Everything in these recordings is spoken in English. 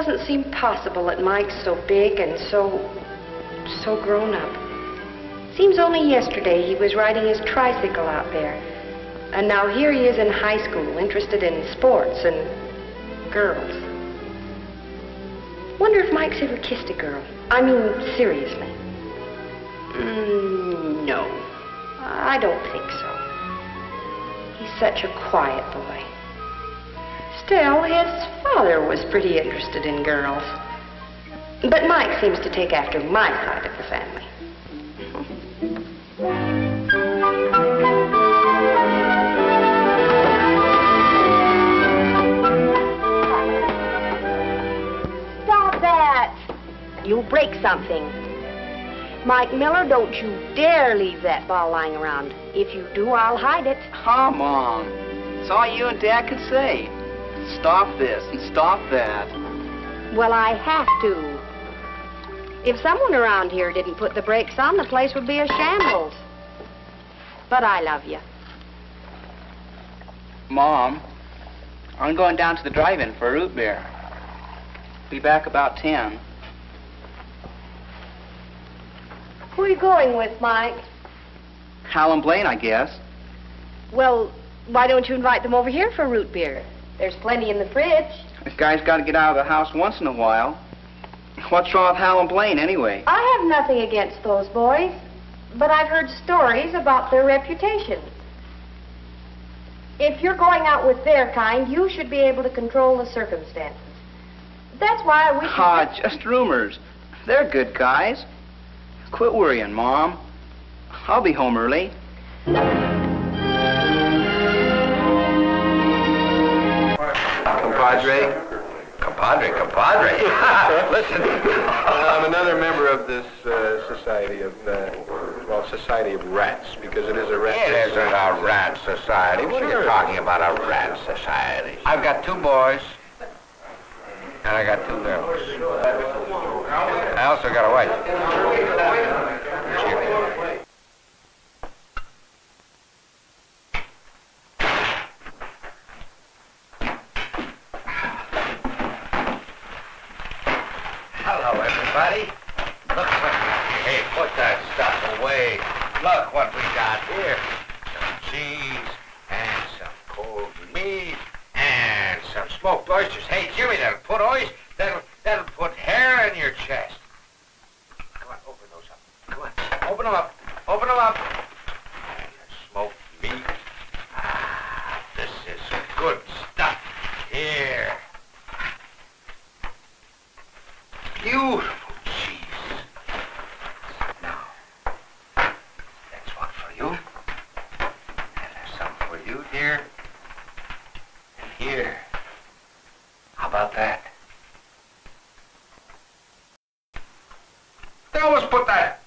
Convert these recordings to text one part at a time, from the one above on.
doesn't seem possible that Mike's so big and so grown up. Seems only yesterday he was riding his tricycle out there. And now here he is in high school, interested in sports and girls. Wonder if Mike's ever kissed a girl. I mean, seriously. No, I don't think so. He's such a quiet boy. Still, his father was pretty interested in girls. But Mike seems to take after my side of the family. Stop that! You'll break something. Mike Miller, don't you dare leave that ball lying around. If you do, I'll hide it. Oh, Mom. It's all you and Dad could say. Stop this and stop that. Well, I have to. If someone around here didn't put the brakes on, the place would be a shambles. But I love you. Mom, I'm going down to the drive-in for a root beer. Be back about 10. Who are you going with, Mike? Hal and Blaine, I guess. Well, why don't you invite them over here for root beer? There's plenty in the fridge. This guy's got to get out of the house once in a while. What's wrong with Hal and Blaine, anyway? I have nothing against those boys, but I've heard stories about their reputation. If you're going out with their kind, you should be able to control the circumstances. That's why I wish you... Ah, just rumors. They're good guys. Quit worrying, Mom. I'll be home early. Compadre? Compadre. Listen. I'm another member of this society of, Society of Rats, because it is a rat. It isn't a rat society. What are you talking about, a rat society? I've got 2 boys, and I got 2 girls. I also got a wife. Hello, everybody. Look what... Hey, put that stuff away. Look what we got here. Some cheese, and some cold meat, and some smoked oysters. Hey, Jimmy, that'll put hair in your chest. Come on, open those up. Come on, open them up. Open them up. And the smoked meat. Ah, this is good stuff. Here. Beautiful cheese. Now, that's one for you. And there's some for you, dear. And here. How about that? They always put that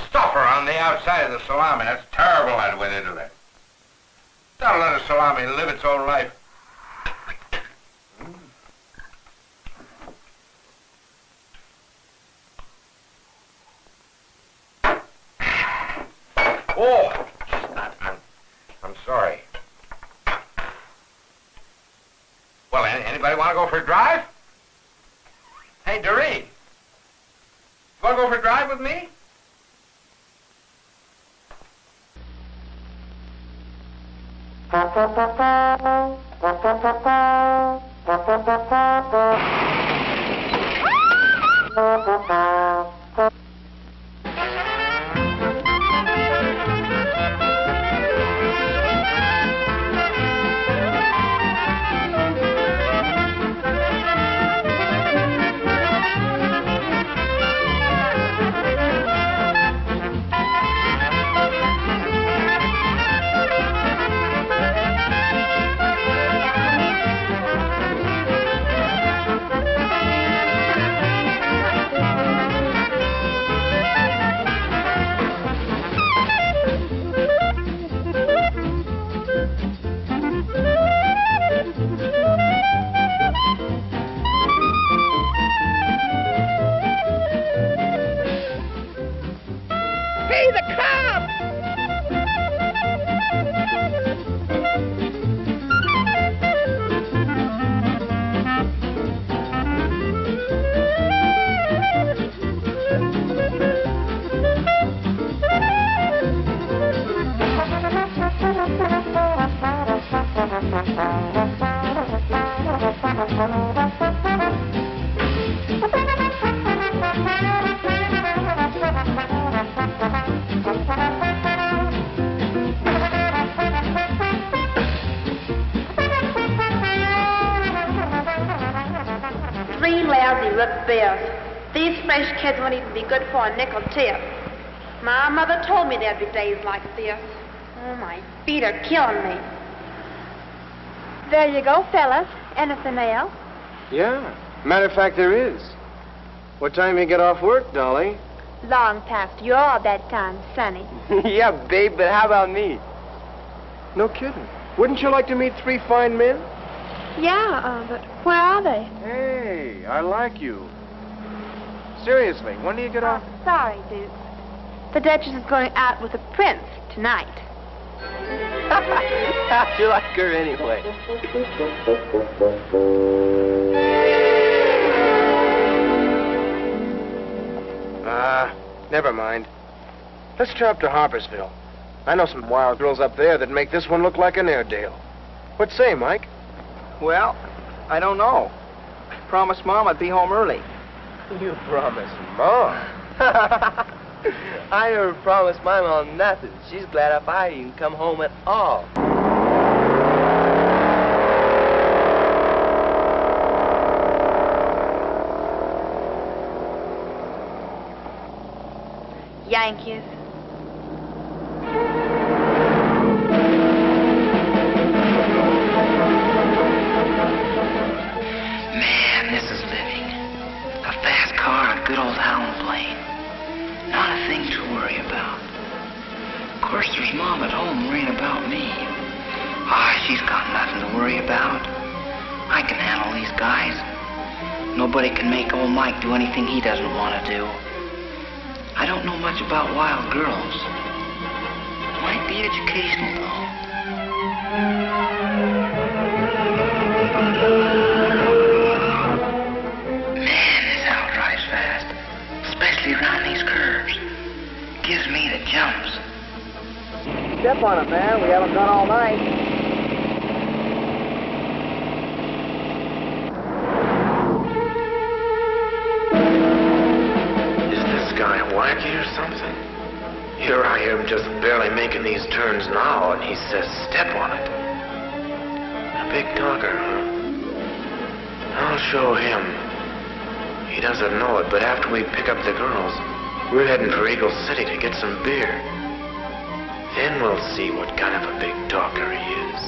stuffer on the outside of the salami. That's terrible that way they do that. Don't let a salami live its own life. Oh, I'm sorry. Well, anybody want to go for a drive? Hey, Doreen, you want to go for a drive with me? look fierce. These French kids won't even be good for a nickel tip. My mother told me there'd be days like this. Oh, my feet are killing me. There you go, fellas. Anything else? Yeah. Matter of fact, there is. What time you get off work, Dolly? Long past your bedtime, Sonny. Yeah, babe, but how about me? No kidding. Wouldn't you like to meet 3 fine men? Yeah, but where are they? Hey, I like you. Seriously, when do you get off? Sorry, Duke. The Duchess is going out with the prince tonight. How'd you like her anyway? Never mind. Let's drop to Harpersville. I know some wild girls up there that make this one look like an Airedale. What say, Mike? Well, I don't know. I promised Mom I'd be home early. You promised Mom. I never promised my mom nothing. She's glad if I even come home at all. Yankees. Man, this is living. A fast car, a good old hound plane. Not a thing to worry about. Of course, there's Mom at home worrying about me. She's got nothing to worry about. I can handle these guys. Nobody can make old Mike do anything he doesn't want to do. I don't know much about wild girls. Might be educational, though. Man, this owl drives fast, especially around these curves. Gives me the jumps. Step on it, man. We haven't gone all night. Is this guy wacky or something? Here I am just barely making these turns now, and he says step on it. A big talker, huh? I'll show him. He doesn't know it, but after we pick up the girls, we're heading for Eagle City to get some beer. Then we'll see what kind of a big talker he is.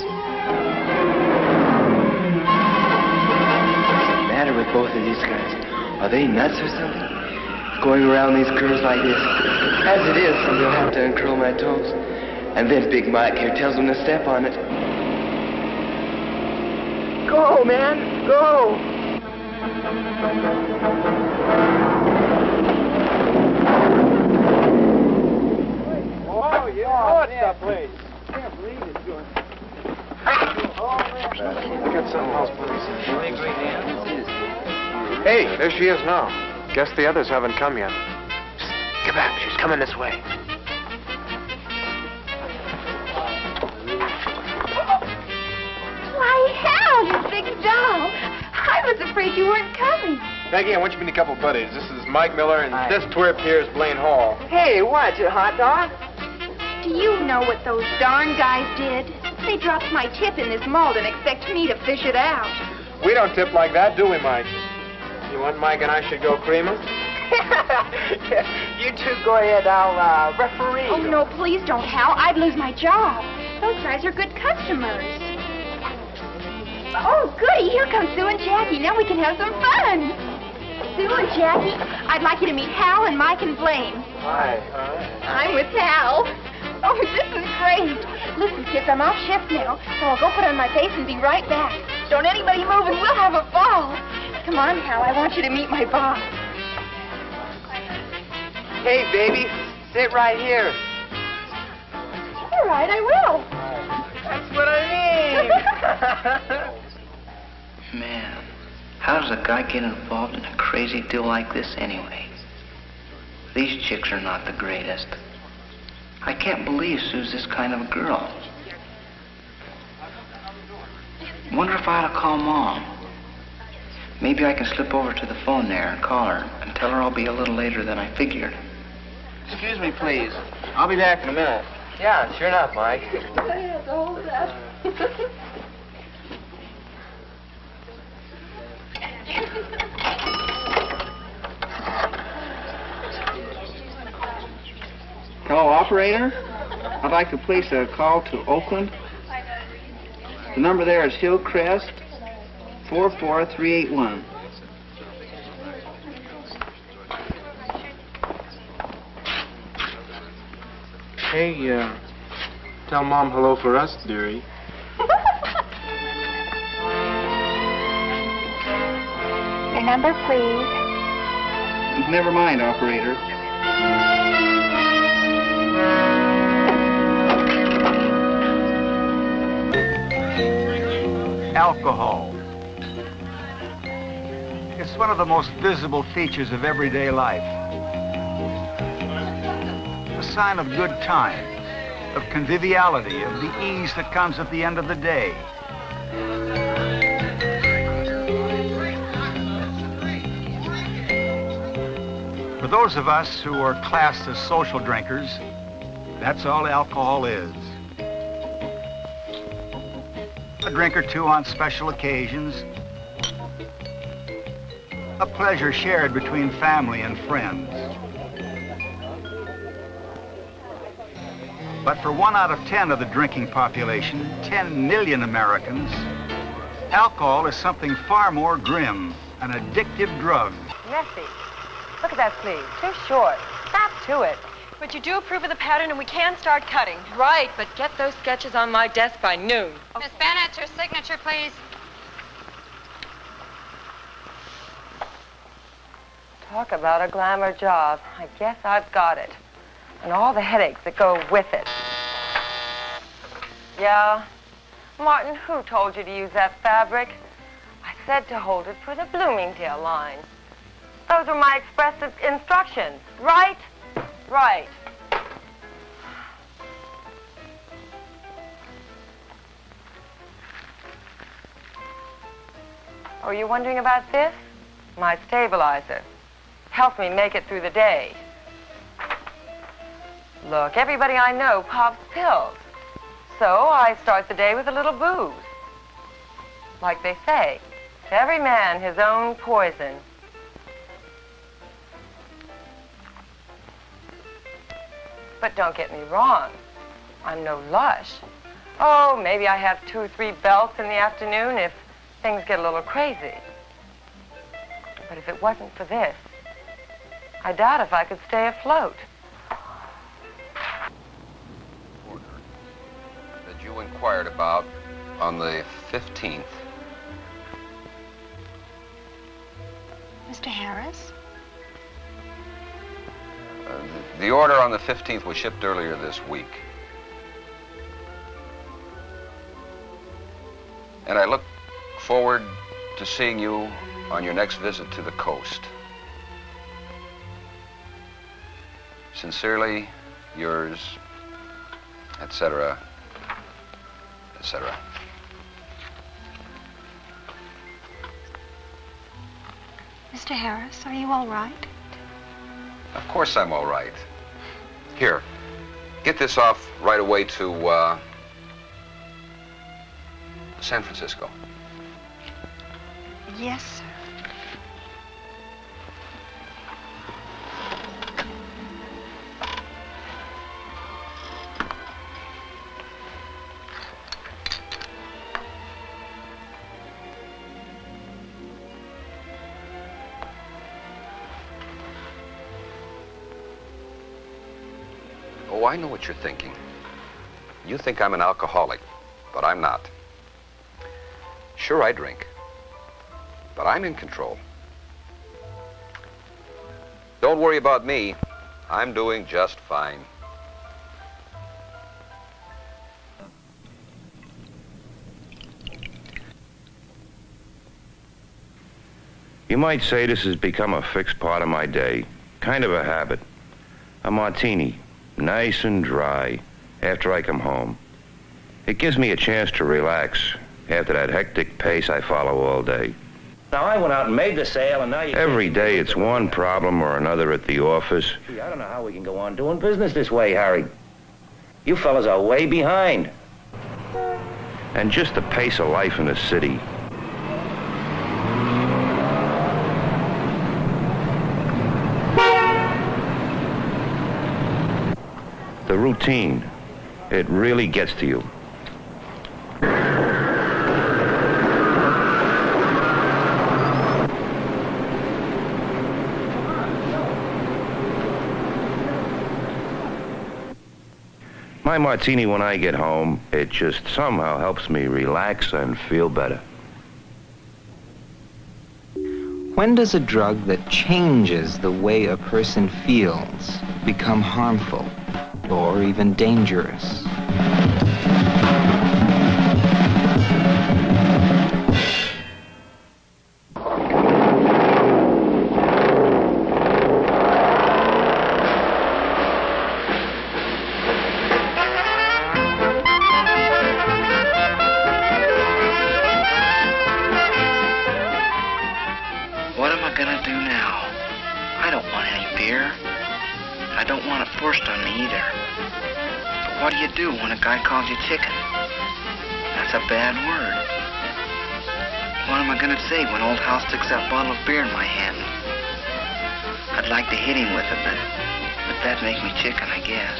What's the matter with both of these guys? Are they nuts or something? Going around these curves like this. As it is, somebody will have to uncurl my toes. And then Big Mike here tells them to step on it. Go, man, go! Oh, yeah. What's the place? Can't believe it's good. I got something else, please. Hey, there she is now. Guess the others haven't come yet. Shh, get back. She's coming this way. Why, hell, you big doll. I was afraid you weren't coming. Peggy, I want you to meet a couple buddies. This is Mike Miller, and this twerp here is Blaine Hall. Hey, watch it, hot dog. Do you know what those darn guys did? They dropped my tip in this mold and expect me to fish it out. We don't tip like that, do we, Mike? You want Mike and I should go cream him? You two go ahead, I'll referee. Oh, no, please don't, Hal. I'd lose my job. Those guys are good customers. Oh, goody. Here come Sue and Jackie. Now we can have some fun. Sue and Jackie, I'd like you to meet Hal and Mike and Blaine. Hi. I'm with Hal. Oh, this is great. Listen, kids, I'm off shift now, so I'll go put on my face and be right back. Don't anybody move and we'll have a ball. Come on, Hal. I want you to meet my boss. Hey, baby, sit right here. All right, I will. That's what I mean. Man, how does a guy get involved in a crazy deal like this anyway? These chicks are not the greatest. I can't believe Sue's this kind of a girl. Wonder if I ought to call Mom. Maybe I can slip over to the phone there and call her and tell her I'll be a little later than I figured. Excuse me, please. I'll be back in a minute. Yeah, sure enough, Mike. I have to hold that. Operator, I'd like to place a call to Oakland. The number there is Hillcrest 44381. Hey, tell Mom hello for us, dearie. Your number, please. Never mind, operator. Alcohol. It's one of the most visible features of everyday life. A sign of good time, of conviviality, of the ease that comes at the end of the day. For those of us who are classed as social drinkers, that's all alcohol is. A drink or two on special occasions. A pleasure shared between family and friends. But for 1 out of 10 of the drinking population, 10 million Americans, alcohol is something far more grim, an addictive drug. Messy. Look at that sleeve. Too short. Snap to it. But you do approve of the pattern and we can start cutting. Right, but get those sketches on my desk by noon. Miss Bennett, your signature, please. Talk about a glamour job. I guess I've got it. And all the headaches that go with it. Yeah? Martin, who told you to use that fabric? I said to hold it for the Bloomingdale line. Those were my express instructions, right? Right. Oh, you're wondering about this? My stabilizer. Helps me make it through the day. Look, everybody I know pops pills. So I start the day with a little booze. Like they say, to every man his own poison. But don't get me wrong. I'm no lush. Oh, maybe I have 2 or 3 belts in the afternoon if things get a little crazy. But if it wasn't for this, I doubt if I could stay afloat. Order that you inquired about on the 15th. Mr. Harris? The order on the 15th was shipped earlier this week. And I look forward to seeing you on your next visit to the coast. Sincerely, yours, etc., etc. Mr. Harris, are you all right? Of course I'm all right. Here, get this off right away to San Francisco. Yes, sir. Oh, I know what you're thinking. You think I'm an alcoholic, but I'm not. Sure, I drink, but I'm in control. Don't worry about me. I'm doing just fine. You might say this has become a fixed part of my day, kind of a habit. A martini, nice and dry, after I come home. It gives me a chance to relax after that hectic pace I follow all day. Now, I went out and made the sale, and now you... Every day it's one problem or another at the office. Gee, I don't know how we can go on doing business this way, Harry. You fellas are way behind. And just the pace of life in the city. The routine. It really gets to you. My martini when I get home, it just somehow helps me relax and feel better. When does a drug that changes the way a person feels become harmful or even dangerous? Chicken. That's a bad word. What am I gonna say when old Hal sticks that bottle of beer in my hand? I'd like to hit him with it, but that'd make me chicken, I guess.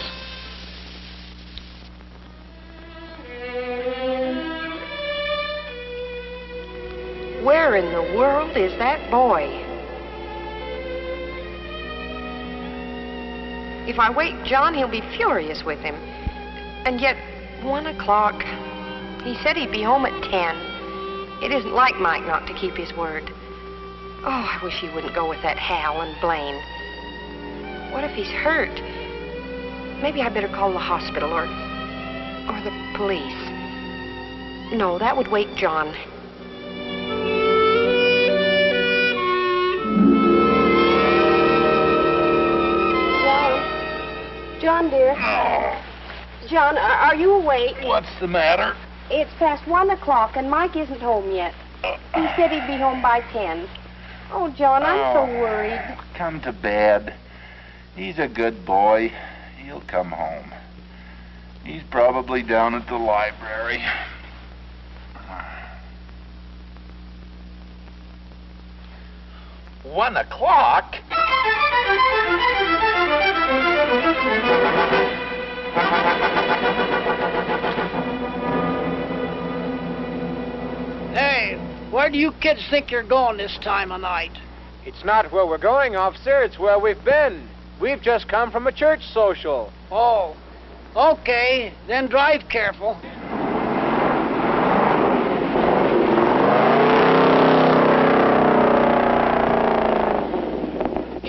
Where in the world is that boy? If I wake John, he'll be furious with him. And yet, 1 o'clock. He said he'd be home at 10. It isn't like Mike not to keep his word. Oh, I wish he wouldn't go with that Hal and Blaine. What if he's hurt? Maybe I better call the hospital or the police. No, that would wake John. John, dear. Oh. John, are you awake? What's the matter? It's past 1 o'clock and Mike isn't home yet. He said he'd be home by 10. Oh, John, I'm so worried. Come to bed. He's a good boy. He'll come home. He's probably down at the library. 1 o'clock? Hey, where do you kids think you're going this time of night? It's not where we're going, officer. It's where we've been. We've just come from a church social. Oh, okay. Then drive careful.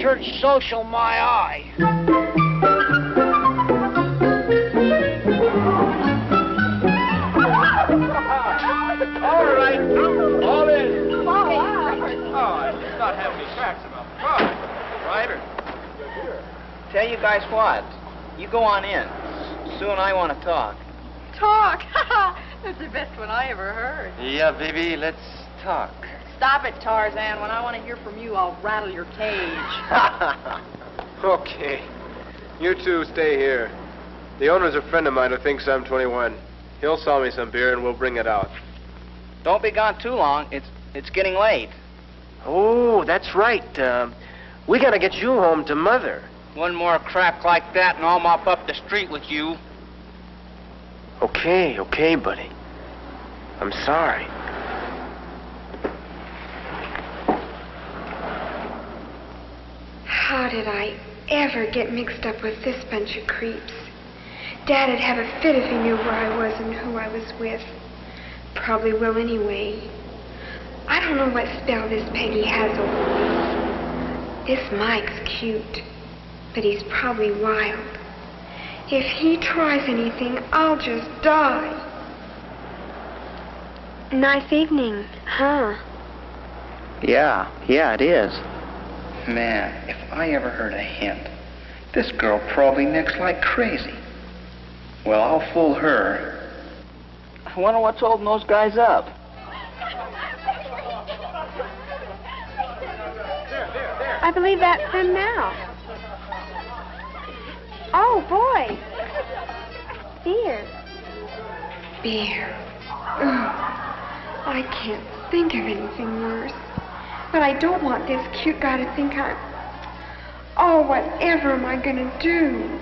Church social, my eye. All right, all in. Oh, I did not have any facts about the car. Ryder. Tell you guys what, you go on in. Sue and I want to talk. Talk? That's the best one I ever heard. Yeah, baby, let's talk. Stop it, Tarzan. When I want to hear from you, I'll rattle your cage. Okay. You two stay here. The owner's a friend of mine who thinks I'm 21. He'll sell me some beer and we'll bring it out. Don't be gone too long. It's getting late. Oh, that's right. We gotta get you home to Mother. One more crap like that and I'll mop up the street with you. Okay, buddy. I'm sorry. How did I ever get mixed up with this bunch of creeps? Dad'd have a fit if he knew where I was and who I was with. Probably will anyway. I don't know what spell this Peggy has over me. This Mike's cute, but he's probably wild. If he tries anything, I'll just die. Nice evening, huh? Yeah, it is. Man, if I ever heard a hint, this girl probably nicks like crazy. Well, I'll fool her. I wonder what's holding those guys up. I believe that's them now. Oh, boy. Beer. Beer. Ugh. I can't think of anything worse. But I don't want this cute guy to think I'm... Oh, whatever am I gonna do?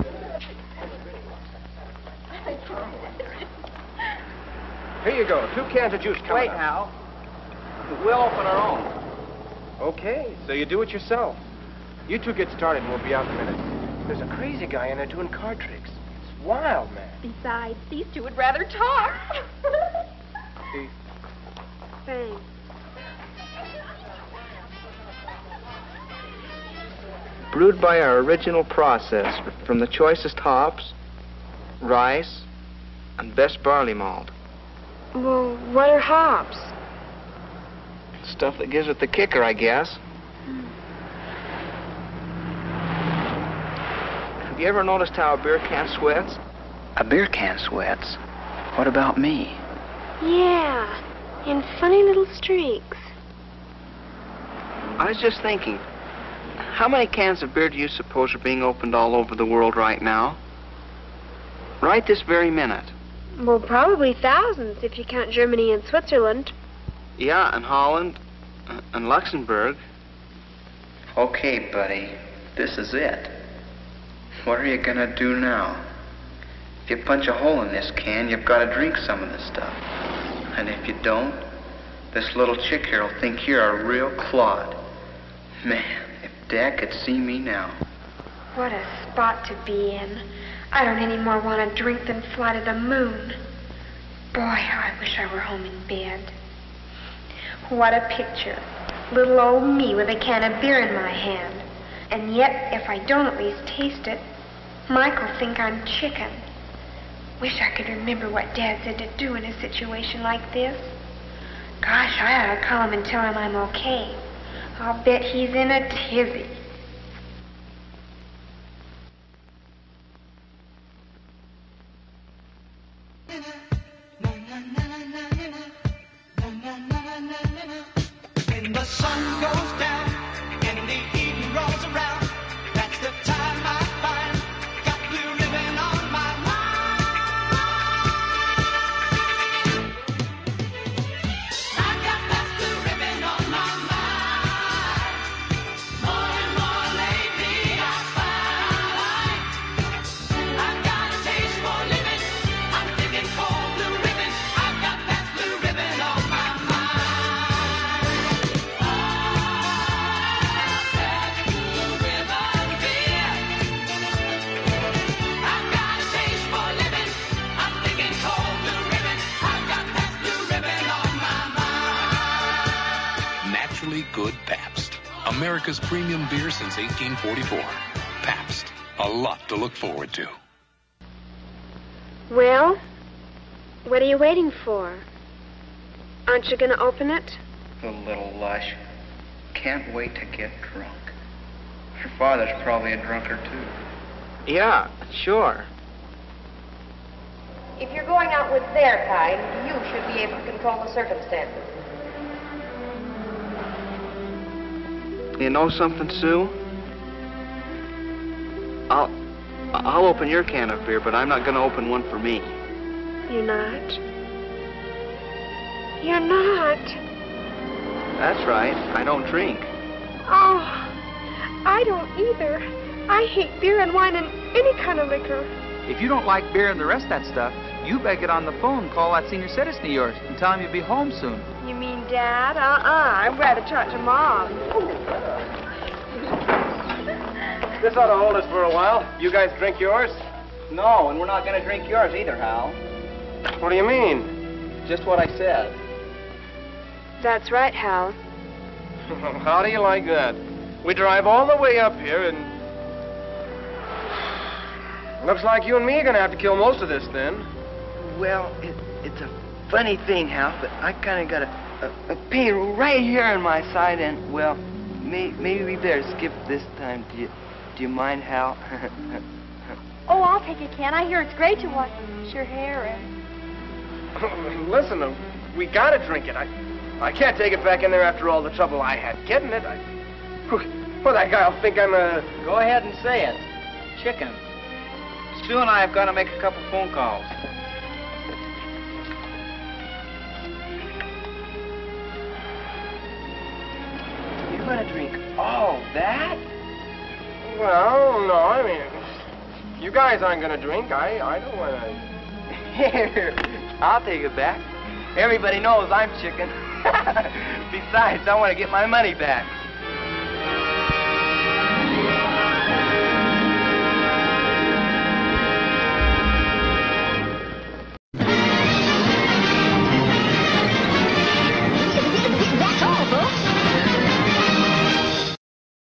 Here you go. 2 cans of juice coming Wait, up. Hal. We'll open our own. Okay, so you do it yourself. You two get started and we'll be out in a minute. There's a crazy guy in there doing card tricks. It's wild, man. Besides, these two would rather talk. See? Thanks. Brewed by our original process from the choicest hops, rice, and best barley malt. Well, what are hops? Stuff that gives it the kicker, I guess. Have you ever noticed how a beer can sweats? A beer can sweats. What about me? Yeah, in funny little streaks. I was just thinking, how many cans of beer do you suppose are being opened all over the world right now? Right this very minute. Well, probably thousands if you count Germany and Switzerland. Yeah, and Holland, and Luxembourg. Okay, buddy, this is it. What are you gonna do now? If you punch a hole in this can, you've got to drink some of this stuff. And if you don't, this little chick here will think you're a real clod. Man, if Dad could see me now. What a spot to be in. I don't any more want to drink than fly to the moon. Boy, how I wish I were home in bed. What a picture. Little old me with a can of beer in my hand. And yet, if I don't at least taste it, Mike'll think I'm chicken. Wish I could remember what Dad said to do in a situation like this. Gosh, I ought to call him and tell him I'm okay. I'll bet he's in a tizzy. When the sun goes down and the evening rolls around, that's the time I find got blue ribbon on my mind. I've got that blue ribbon on my mind. More and more lately I find I've got a taste for living. I'm thinking cold blue ribbon. I've got that blue ribbon on my mind. Naturally good Pabst. America's premium beer since 1844. Pabst. A lot to look forward to. Well, what are you waiting for? Aren't you going to open it? The little lush. Can't wait to get drunk. Her father's probably a drunkard, too. Yeah, sure. If you're going out with their kind, you should be able to control the circumstances. You know something, Sue? I'll open your can of beer, but I'm not going to open one for me. You're not? You're not? That's right. I don't drink. Oh, I don't either. I hate beer and wine and any kind of liquor. If you don't like beer and the rest of that stuff, you better get on the phone and call that senior citizen of yours and tell him you'll be home soon. You mean Dad? I'd rather talk to Mom. This ought to hold us for a while. You guys drink yours? No, and we're not going to drink yours either, Hal. What do you mean? Just what I said. That's right, Hal. How do you like that? We drive all the way up here and... Looks like you and me are going to have to kill most of this, then. Well, it's a funny thing, Hal, but I kind of got a pain right here on my side, and, well, maybe we better skip this time. Do you mind, Hal? Oh, I'll take a can. I hear it's great to wash your hair in. Listen, we got to drink it. I can't take it back in there after all the trouble I had getting it. Well, that guy'll think I'm a... Go ahead and say it. Chicken. Sue and I have got to make a couple phone calls. You're going to drink all that? Well, no, I mean, you guys aren't going to drink. I don't want to... Here, I'll take it back. Everybody knows I'm chicken. Besides, I want to get my money back.